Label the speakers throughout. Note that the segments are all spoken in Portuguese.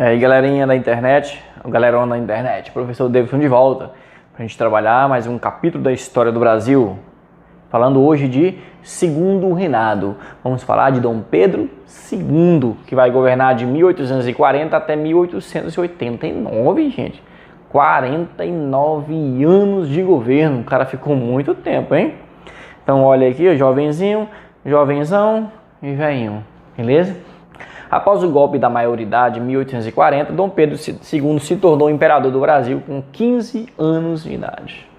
Speaker 1: aí, galerinha da internet, o galerão da internet, professor Davidson de volta, para a gente trabalhar mais um capítulo da história do Brasil, falando hoje de segundo reinado. Vamos falar de Dom Pedro II, que vai governar de 1840 até 1889, gente. 49 anos de governo, o cara ficou muito tempo, hein? Então olha aqui, jovenzinho, jovenzão e velhinho, beleza? Após o golpe da maioridade em 1840, Dom Pedro II se tornou imperador do Brasil com 15 anos de idade.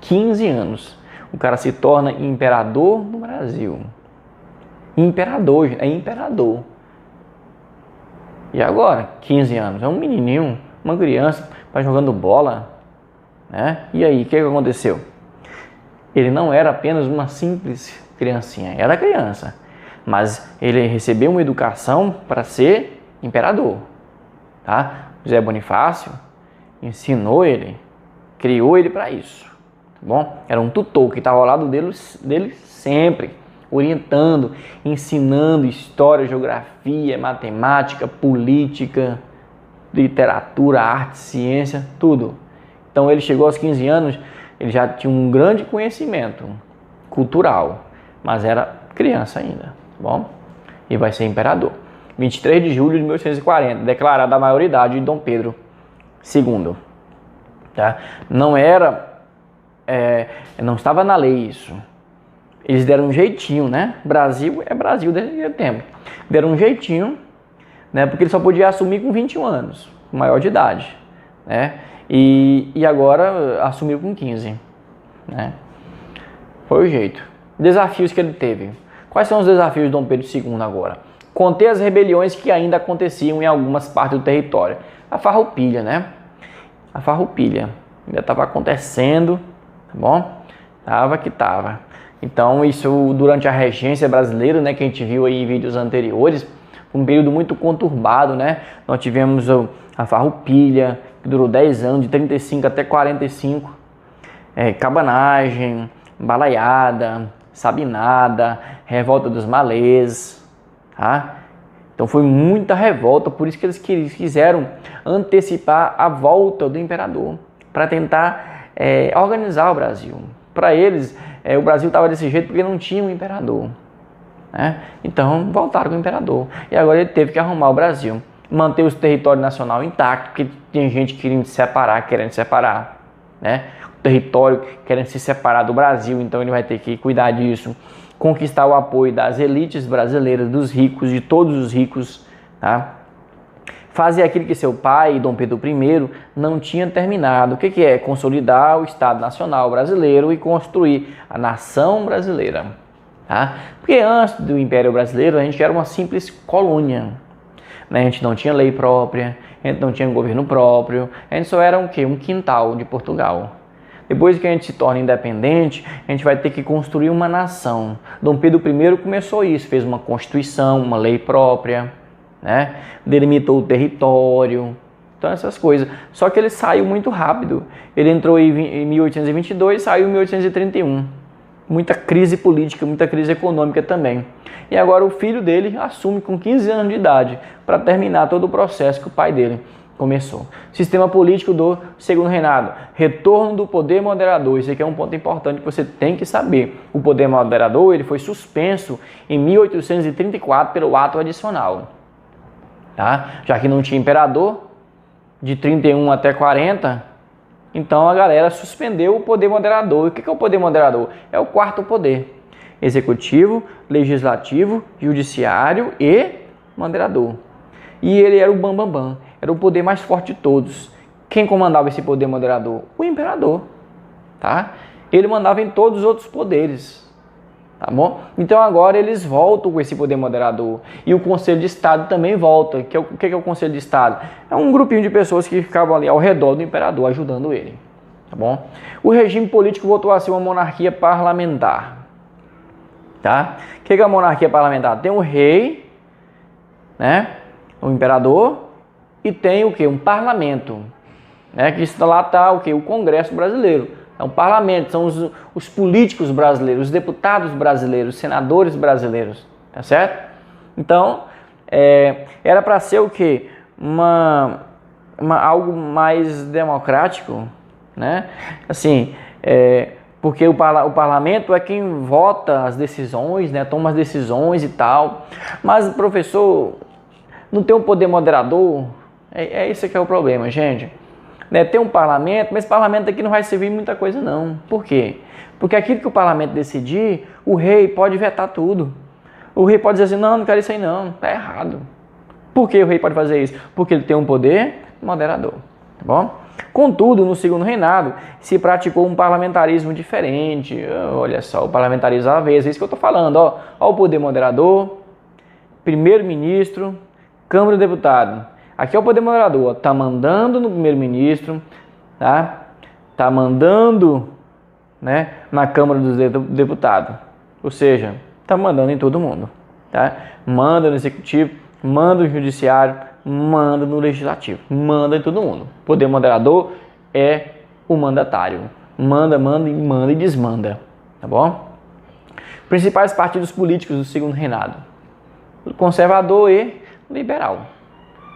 Speaker 1: 15 anos. O cara se torna imperador do Brasil. Imperador, é imperador. E agora? 15 anos. É um menininho, uma criança, vai jogando bola, né? E aí, o que aconteceu? Ele não era apenas uma simples criancinha, era criança. Mas ele recebeu uma educação para ser imperador, tá? José Bonifácio ensinou ele, criou ele para isso, tá bom? Era um tutor que estava ao lado dele sempre, orientando, ensinando história, geografia, matemática, política, literatura, arte, ciência, tudo. Então ele chegou aos 15 anos, ele já tinha um grande conhecimento cultural, mas era criança ainda. Bom, e vai ser imperador. 23 de julho de 1840, declarada a maioridade de Dom Pedro II. Tá? Não estava na lei isso. Eles deram um jeitinho, né? Brasil é Brasil desde tempo. Deram um jeitinho, né? Porque ele só podia assumir com 21 anos, maior de idade, né? E agora assumiu com 15, né? Foi o jeito. Desafios que ele teve. Quais são os desafios de Dom Pedro II agora? Conter as rebeliões que ainda aconteciam em algumas partes do território. A farroupilha, né? A farroupilha ainda estava acontecendo, tá bom? Tava. Então isso durante a regência brasileira, né, que a gente viu aí em vídeos anteriores, foi um período muito conturbado, né? Nós tivemos a farroupilha, que durou 10 anos, de 35 até 45, cabanagem, balaiada, Sabinada, revolta dos malês, tá? Então foi muita revolta, por isso que eles quiseram antecipar a volta do imperador, para tentar organizar o Brasil. Para eles, o Brasil estava desse jeito porque não tinha um imperador, né? Então voltaram com o imperador, e agora ele teve que arrumar o Brasil, manter o território nacional intacto, porque tem gente querendo se separar, né? Território querendo se separar do Brasil, então ele vai ter que cuidar disso, conquistar o apoio das elites brasileiras, dos ricos, de todos os ricos, tá? Fazer aquilo que seu pai, Dom Pedro I, não tinha terminado. O que é? Consolidar o Estado Nacional Brasileiro e construir a nação brasileira, tá? Porque antes do Império Brasileiro a gente era uma simples colônia, né? A gente não tinha lei própria, a gente não tinha governo próprio, a gente só era um quintal de Portugal. Depois que a gente se torna independente, a gente vai ter que construir uma nação. Dom Pedro I começou isso, fez uma constituição, uma lei própria, né? Delimitou o território, então essas coisas. Só que ele saiu muito rápido. Ele entrou em 1822 e saiu em 1831. Muita crise política, muita crise econômica também. E agora o filho dele assume com 15 anos de idade para terminar todo o processo que o pai dele começou. Sistema político do segundo reinado. Retorno do poder moderador. Isso aqui é um ponto importante que você tem que saber. O poder moderador ele foi suspenso em 1834 pelo ato adicional. Tá? Já que não tinha imperador, de 31 até 40, então a galera suspendeu o poder moderador. E o que é o poder moderador? É o quarto poder. Executivo, legislativo, judiciário e moderador. E ele era o bambambam. Era o poder mais forte de todos. Quem comandava esse poder moderador? O imperador, tá? Ele mandava em todos os outros poderes, tá bom? Então agora eles voltam com esse poder moderador. E o Conselho de Estado também volta. O que é o Conselho de Estado? É um grupinho de pessoas que ficavam ali ao redor do imperador, ajudando ele, tá bom? O regime político voltou a ser uma monarquia parlamentar, tá? O que é a monarquia parlamentar? Tem o rei, né? O imperador. E tem o que? Um parlamento, né? Que lá está o que? O Congresso brasileiro. É um parlamento, são os políticos brasileiros, os deputados brasileiros, os senadores brasileiros, tá certo? Então, era para ser o que? algo mais democrático, né? Assim, porque o parlamento é quem vota as decisões, né? Toma as decisões e tal. Mas o professor não tem um poder moderador. Esse que é o problema, gente. Né? Tem um parlamento, mas esse parlamento aqui não vai servir muita coisa não. Por quê? Porque aquilo que o parlamento decidir, o rei pode vetar tudo. O rei pode dizer assim, não quero isso aí não, tá errado. Por que o rei pode fazer isso? Porque ele tem um poder moderador, tá bom? Contudo, no segundo reinado, se praticou um parlamentarismo diferente. Olha só, o parlamentarismo à vez, é isso que eu estou falando. Ó o poder moderador, primeiro-ministro, Câmara do Deputado. Aqui é o poder moderador, está mandando no primeiro-ministro, tá? Tá mandando, né, na Câmara dos Deputados. Ou seja, está mandando em todo mundo, tá? Manda no executivo, manda no judiciário, manda no legislativo, manda em todo mundo. Poder moderador é o mandatário. Manda e desmanda, tá bom? Principais partidos políticos do segundo reinado: conservador e liberal.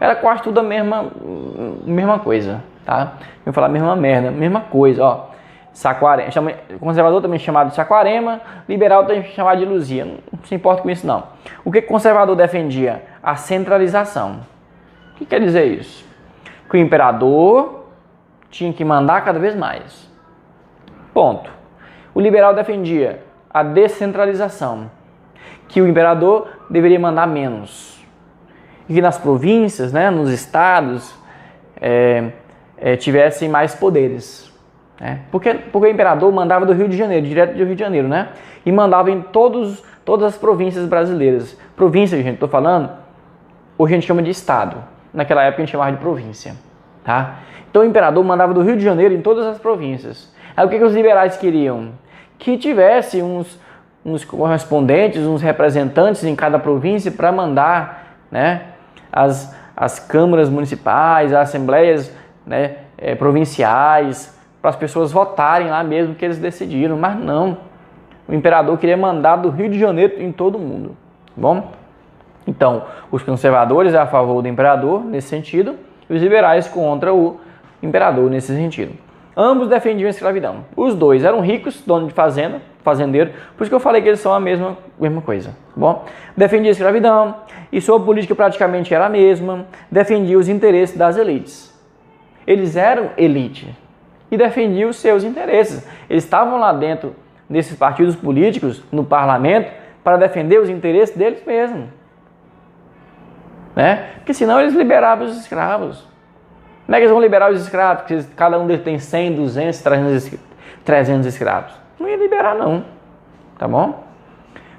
Speaker 1: Era quase tudo a mesma coisa, tá? Eu vou falar a mesma merda, mesma coisa, ó. Saquarema, conservador também chamado de Saquarema, liberal também chamado de Luzia. Não se importa com isso não. O que o conservador defendia? A centralização. O que quer dizer isso? Que o imperador tinha que mandar cada vez mais. Ponto. O liberal defendia a descentralização, que o imperador deveria mandar menos. E que nas províncias, né, nos estados, tivessem mais poderes. Né? Porque o imperador mandava do Rio de Janeiro, direto do Rio de Janeiro, né? E mandava em todas as províncias brasileiras. Província, gente, estou falando, hoje a gente chama de estado. Naquela época a gente chamava de província, tá? Então o imperador mandava do Rio de Janeiro em todas as províncias. Aí o que os liberais queriam? Que tivesse uns correspondentes, uns representantes em cada província para mandar, né, as câmaras municipais, as assembleias, né, provinciais, para as pessoas votarem lá mesmo que eles decidiram. Mas não, o imperador queria mandar do Rio de Janeiro em todo mundo, tá bom? Então, os conservadores a favor do imperador, nesse sentido, e os liberais contra o imperador, nesse sentido. Ambos defendiam a escravidão. Os dois eram ricos, donos de fazenda, fazendeiro, por isso que eu falei que eles são a mesma coisa, tá bom? Defendia a escravidão, e sua política praticamente era a mesma, defendia os interesses das elites. Eles eram elite e defendiam os seus interesses. Eles estavam lá dentro desses partidos políticos, no parlamento, para defender os interesses deles mesmos. Né? Porque senão eles liberavam os escravos. Como é que eles vão liberar os escravos? Porque cada um deles tem 100, 200, 300 escravos. Não ia liberar não, tá bom?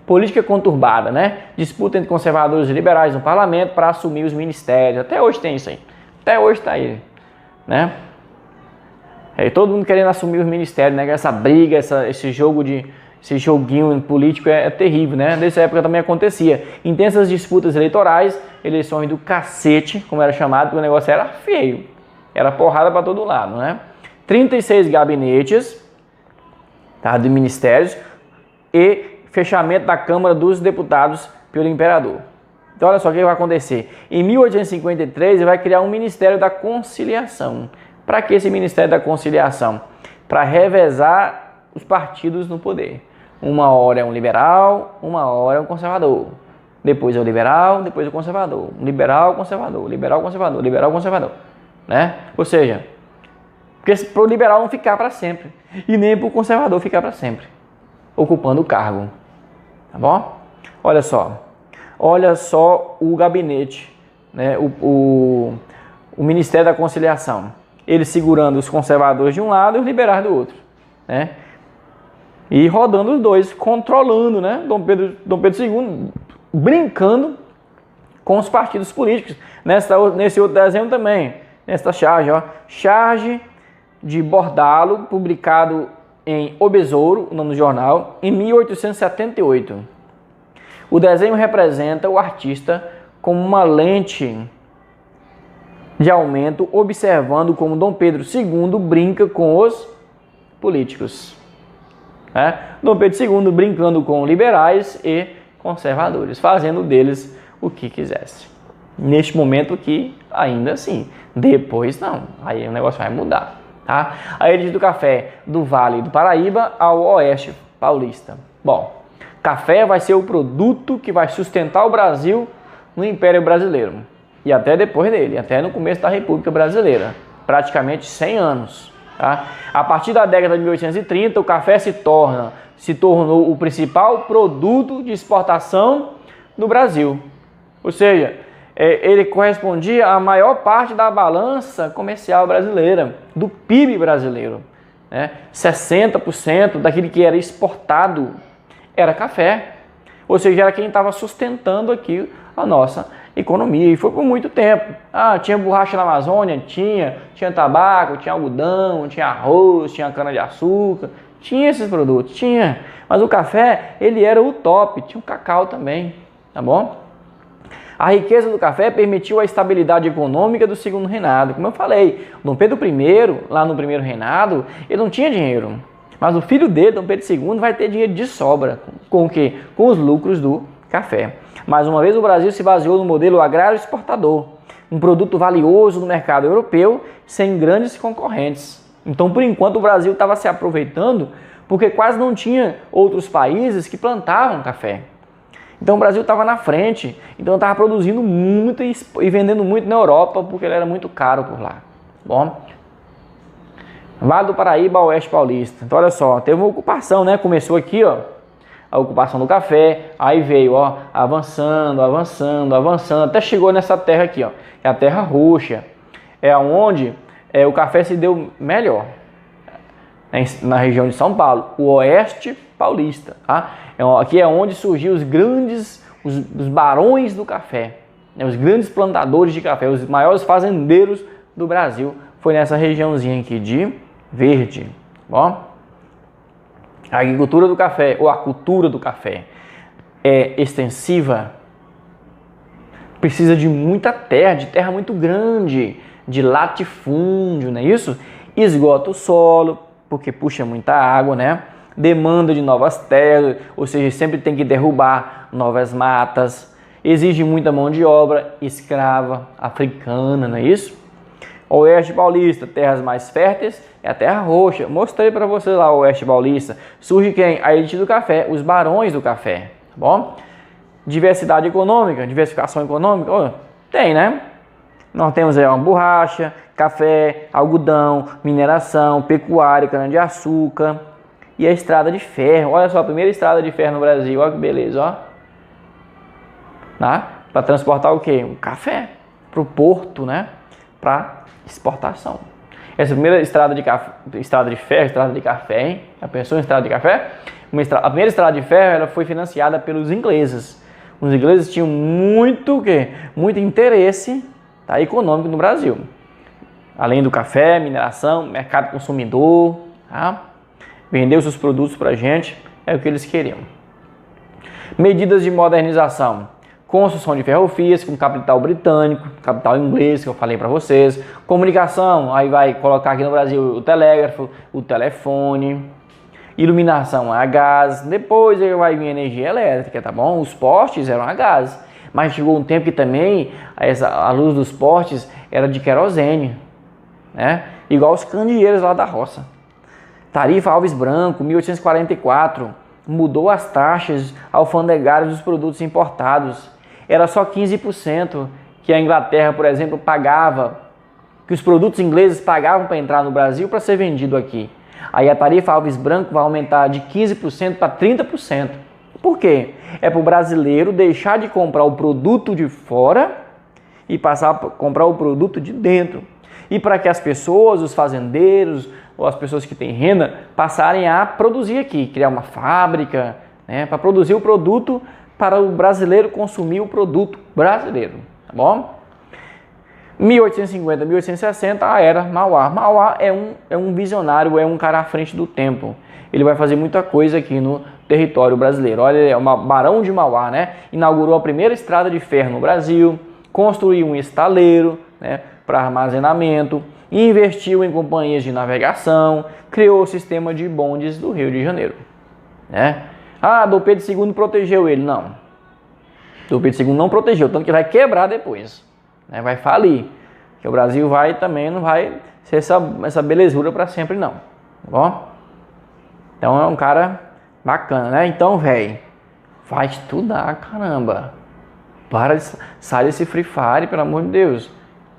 Speaker 1: Política conturbada, né? Disputa entre conservadores e liberais no parlamento para assumir os ministérios. Até hoje tem isso aí. Até hoje está aí, né? Todo mundo querendo assumir os ministérios, né? Essa briga, esse joguinho político é terrível, né? Nessa época também acontecia. Intensas disputas eleitorais, eleições do cacete, como era chamado, porque o negócio era feio. Era porrada para todo lado, né? 36 gabinetes, tá, de ministérios e fechamento da Câmara dos Deputados pelo imperador. Então olha só o que vai acontecer. Em 1853 ele vai criar um Ministério da Conciliação. Para que esse Ministério da Conciliação? Para revezar os partidos no poder. Uma hora é um liberal, uma hora é um conservador. Depois é o liberal, depois é o conservador. Liberal, conservador, liberal, conservador, liberal, conservador. Né? Ou seja, para o liberal não ficar para sempre. E nem para o conservador ficar para sempre. Ocupando o cargo. Tá bom? Olha só o gabinete, né? O Ministério da Conciliação. Ele segurando os conservadores de um lado e os liberais do outro, né? E rodando os dois, controlando, né? Dom Pedro II brincando com os partidos políticos. Nesse outro desenho também, nessa charge, ó, charge de Bordalo, publicado em O Besouro, o nome do jornal, em 1878. O desenho representa o artista com uma lente de aumento, observando como Dom Pedro II brinca com os políticos. Dom Pedro II brincando com liberais e conservadores, fazendo deles o que quisesse. Neste momento aqui, ainda assim. Depois não, aí o negócio vai mudar, tá? A elite do café do Vale do Paraíba ao Oeste Paulista. Bom, café vai ser o produto que vai sustentar o Brasil no Império Brasileiro. E até depois dele, até no começo da República Brasileira. Praticamente 100 anos. Tá? A partir da década de 1830, o café se tornou o principal produto de exportação no Brasil. Ou seja, ele correspondia à maior parte da balança comercial brasileira, do PIB brasileiro. Né? 60% daquilo que era exportado era café. Ou seja, era quem estava sustentando aqui a nossa economia. E foi por muito tempo. Tinha borracha na Amazônia? Tinha tabaco, tinha algodão, tinha arroz, tinha cana-de-açúcar. Tinha esses produtos, tinha. Mas o café, ele era o top. Tinha o cacau também, tá bom? A riqueza do café permitiu a estabilidade econômica do segundo reinado. Como eu falei, Dom Pedro I, lá no primeiro reinado, ele não tinha dinheiro. Mas o filho dele, Dom Pedro II, vai ter dinheiro de sobra. Com o quê? Com os lucros do café. Mais uma vez, o Brasil se baseou no modelo agrário exportador. Um produto valioso no mercado europeu, sem grandes concorrentes. Então, por enquanto, o Brasil estava se aproveitando, porque quase não tinha outros países que plantavam café. Então o Brasil estava na frente, então estava produzindo muito e vendendo muito na Europa, porque ele era muito caro por lá. Bom, Vale do Paraíba ao Oeste Paulista. Então olha só, teve uma ocupação, né? Começou aqui, ó, a ocupação do café, aí veio, ó, avançando, até chegou nessa terra aqui, ó, que é a Terra Roxa. É onde o café se deu melhor, na região de São Paulo, o Oeste Paulista, tá? Aqui é onde surgiu os barões do café, né? Os grandes plantadores de café, os maiores fazendeiros do Brasil, foi nessa regiãozinha aqui de Verde. Bom, a agricultura do café, ou a cultura do café, é extensiva, precisa de muita terra, de terra muito grande, de latifúndio, não é isso? Esgota o solo, porque puxa muita água, né? Demanda de novas terras, ou seja, sempre tem que derrubar novas matas, exige muita mão de obra escrava, africana, não é isso? Oeste Paulista, terras mais férteis, é a Terra Roxa. Mostrei para vocês lá o Oeste Paulista. Surge quem? A elite do café, os barões do café, tá bom? Diversidade econômica, diversificação econômica, tem, né? Nós temos aí uma borracha, café, algodão, mineração, pecuária, cana-de-açúcar e a estrada de ferro. Olha só, a primeira estrada de ferro no Brasil, olha que beleza, ó. Tá? Para transportar o quê? O café para o porto, né? Para exportação. Essa primeira estrada de ferro, estrada de café, hein? Já pensou em estrada de café? A primeira estrada de ferro ela foi financiada pelos ingleses. Os ingleses tinham muito interesse, tá, econômico no Brasil. Além do café, mineração, mercado consumidor, tá? Vender seus produtos para a gente, é o que eles queriam. Medidas de modernização. Construção de ferrovias com capital britânico, capital inglês, que eu falei para vocês. Comunicação, aí vai colocar aqui no Brasil o telégrafo, o telefone. Iluminação a gás. Depois vai vir energia elétrica, tá bom? Os postes eram a gás. Mas chegou um tempo que também a luz dos postes era de querosene, né? Igual os candeeiros lá da roça. Tarifa Alves Branco, 1844, mudou as taxas alfandegárias dos produtos importados. Era só 15% que a Inglaterra, por exemplo, pagava, que os produtos ingleses pagavam para entrar no Brasil para ser vendido aqui. Aí a tarifa Alves Branco vai aumentar de 15% para 30%. Por quê? É para o brasileiro deixar de comprar o produto de fora e passar a comprar o produto de dentro. E para que as pessoas, os fazendeiros ou as pessoas que têm renda passarem a produzir aqui, criar uma fábrica, né, para produzir o produto para o brasileiro consumir o produto brasileiro, tá bom? 1850, 1860, a era Mauá. Mauá é um visionário, é um cara à frente do tempo. Ele vai fazer muita coisa aqui no território brasileiro. Olha, ele é o Barão de Mauá, né? Inaugurou a primeira estrada de ferro no Brasil, construiu um estaleiro, né, para armazenamento, investiu em companhias de navegação, criou o sistema de bondes do Rio de Janeiro, né? Dom Pedro II protegeu ele. Não. Dom Pedro II não protegeu, tanto que vai quebrar depois, né? Vai falir. Que o Brasil não vai ser essa belezura para sempre, não. Tá bom? Então é um cara bacana, né? Então, velho, vai estudar, caramba. Sai desse Free Fire, pelo amor de Deus.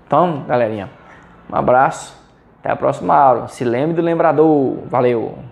Speaker 1: Então, galerinha, um abraço. Até a próxima aula. Se lembre do lembrador. Valeu!